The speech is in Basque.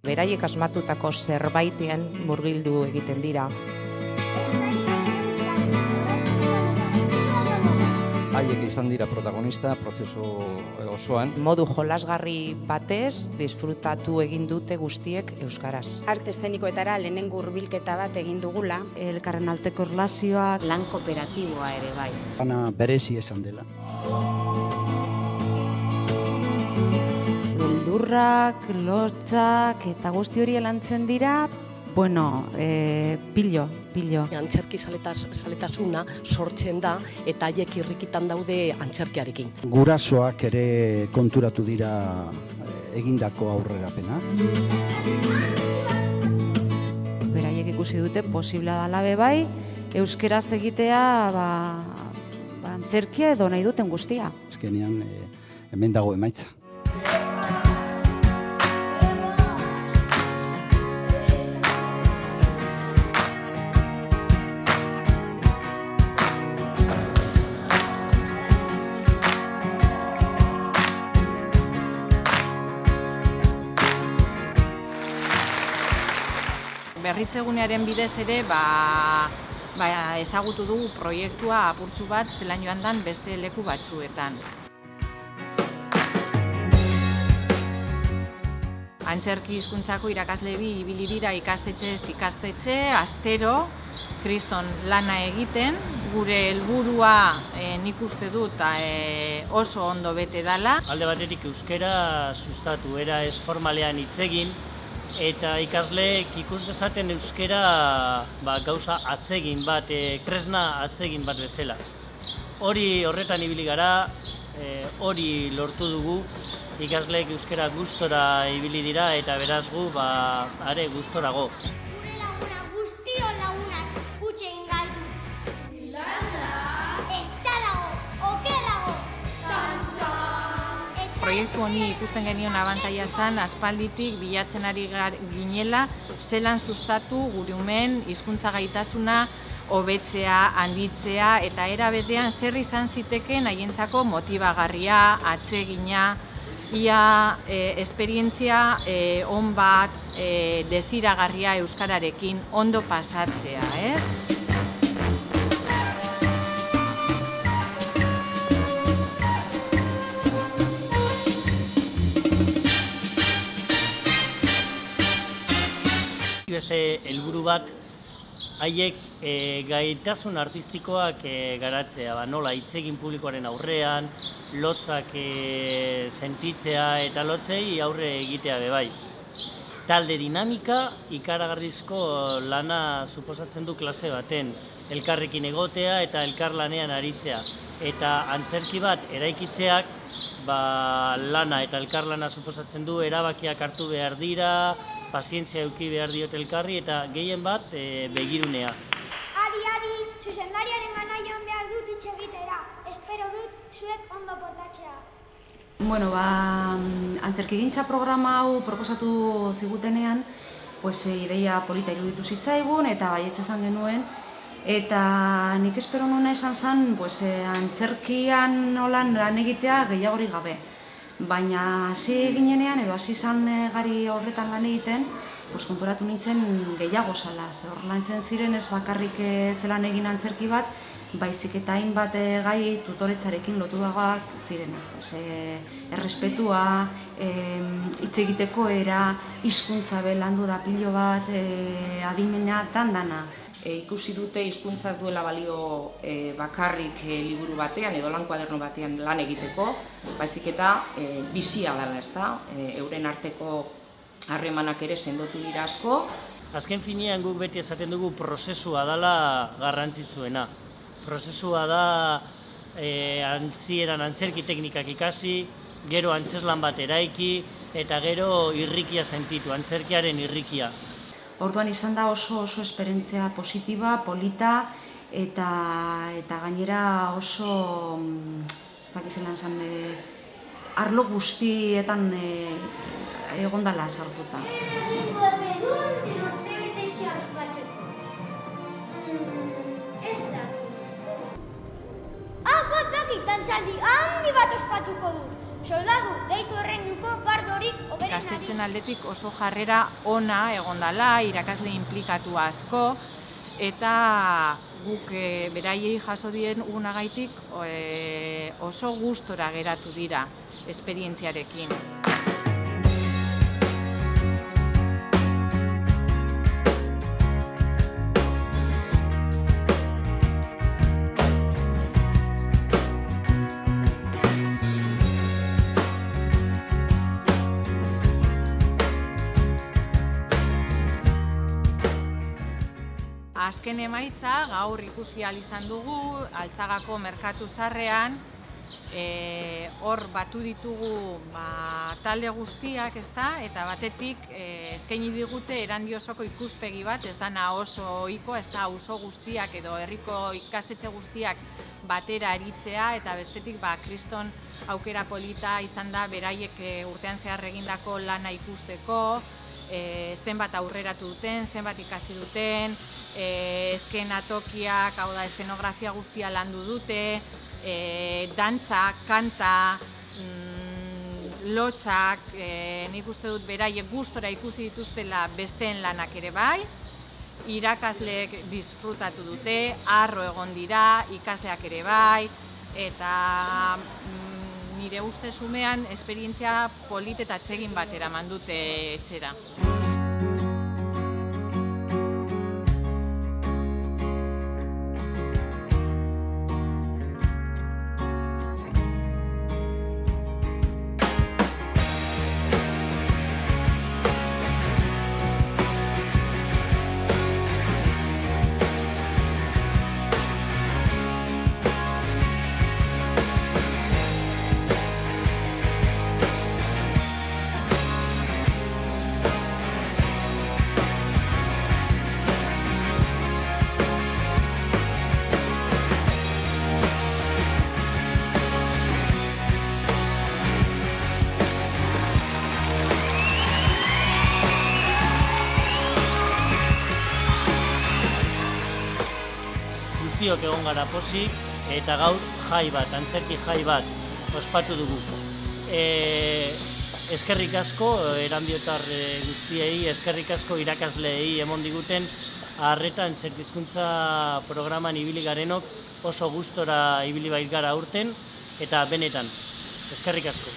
Beraiek asmatutako zerbaitean murgildu egiten dira. Haiek izan dira protagonista prozesu osoan. Modu jolasgarri batez disfrutatu egin dute guztiek euskaraz. Arte eszenikoetara lehenengo hurbilketa bat egin dugula. Elkarren arteko erlazioak, lan kooperatiboa ere bai. Bana berezi esan dela. beldurrak, lotzak eta guzti hori lantzen dira, pilo. Antzerki zaletasuna sortzen da eta haiek irrikitan daude antzerkiarekin. Gurasoak ere konturatu dira egindako aurrerapena. Beraiek ikusi dute posiblea dela bai, euskeraz egitea antzerkia edo nahi duten guztia. Azkenean hemen dago emaitza. Berritzegunearen bidez ere ezagutu dugu proiektua apurtzu bat zelan joan dan beste leku batzuetan. Antzerki hizkuntzako irakasle bi ibili dira ikastetxe, astero, kriston lana egiten. Gure helburua nik uste dut oso ondo bete dela. Alde batetik euskara sustatu, era ez formalean hitz egin, eta ikasleek ikus dezaten euskara gauza atsegin bat, tresna atsegin bat bezala. Horretan ibili gara, hori lortu dugu, ikasleek euskara gustora ibili dira eta beraz gu are gustorago. Gure laguna guztio lagunak utxen gaitu. Ilanda! Ez txarago, okerrago! Proiektu honi ikusten genion abantaila zen, aspalditik bilatzen ari ginela, zelan sustatu gure umeen hizkuntza gaitasuna hobetzea, handitzea eta era betean zer izan zitekeen haientzako motibagarria, atsegina, ia esperientzia on bat, desiragarria euskararekin ondo pasatzea, ez? Beste helburu bat, haiek gaitasun artistikoak garatzea, nola hitz egin publikoaren aurrean, lotzak sentitzea eta lotzei aurre egitea bai. Talde dinamika ikaragarrizko lana suposatzen du klase baten, elkarrekin egotea eta elkarlanean aritzea. Eta antzerki bat eraikitzeak lana eta elkarlana suposatzen du, erabakiak hartu behar dira, pazientzia eduki behar diot elkarri eta gehien bat begirunea. Adi, zuzendariaren gana joan behar dut hitz egitera. Espero dut zuek ondo portatzea. Antzerkigintza programa hau proposatu zigutenean, ideia polita iruditu zitzaigun eta baietz esan genuen. Eta nik espero nuna esan zen, antzerkian nolan lan egitea gehiagorik gabe. Baina hasi ginenean edo hasi izan gari horretan lan egiten, konturatu nintzen gehiago zala. Hor lantzen ziren ez bakarrik zelan egin antzerki bat, baizik eta hainbat gai tutoretzarekin lotuagoak ziren. Errespetua, hitz egiteko era, hizkuntza landu da pilo bat, adimenetan dana. Ikusi dute hizkuntzaz duela balio bakarrik liburu batean edo lan kuaderno batean lan egiteko, baizik eta bizia dela, ezta? Euren arteko harremanak ere sendotu dira asko. Azken finean guk beti esaten dugu prozesua dela garrantzitsuena. Prozesua da antzerki teknikak ikasi, gero antzeslan bat eraiki eta gero irrikia sentitu, antzerkiaren irrikia. Orduan izan da oso esperientzia positiba, polita eta gainera oso, ez dakizelan zan, arlo guztietan egondala sartuta. Dantzaldi handi bat ospatuko du. Soldadu, deitu horrenuko bardorik oberen. gaztetzen aldetik oso jarrera ona egondala, irakasle inplikatu asko, eta guk beraiei jaso dien ugunagaitik oso gustora geratu dira esperientziarekin. Azken emaitza gaur ikusi ahal izan dugu Altzagako merkatu zarrean, hor batu ditugu talde guztiak, eta batetik eskaini digute Erandiosoko ikuspegi bat, ez dana oso ohikoa, ez da auzo guztiak edo herriko ikastetxe guztiak batera aritzea, eta bestetik kriston aukera polita izan da beraiek urtean zehar egindako lana ikusteko, zenbat aurreratu duten, zenbat ikasi duten, eskenatokiak, hau da, eskenografia guztia landu dute, dantza, kanta, lotzak, nik uste dut beraiek gustora ikusi dituztela besteen lanak ere bai, irakasleek disfrutatu dute, harro egon dira, ikasleak ere bai, eta nire uste sumean esperientzia polit eta atsegin bat eraman dute etxera. Guztiok egon gara pozik, eta gaur jai bat, antzerki jai bat ospatu dugu. Eskerrik asko erandiotar guztiei, eskerrik asko irakasleei emon diguten arreta antzerkizkuntza programan ibili garenok oso gustora ibili bait gara aurten, eta benetan, eskerrik asko.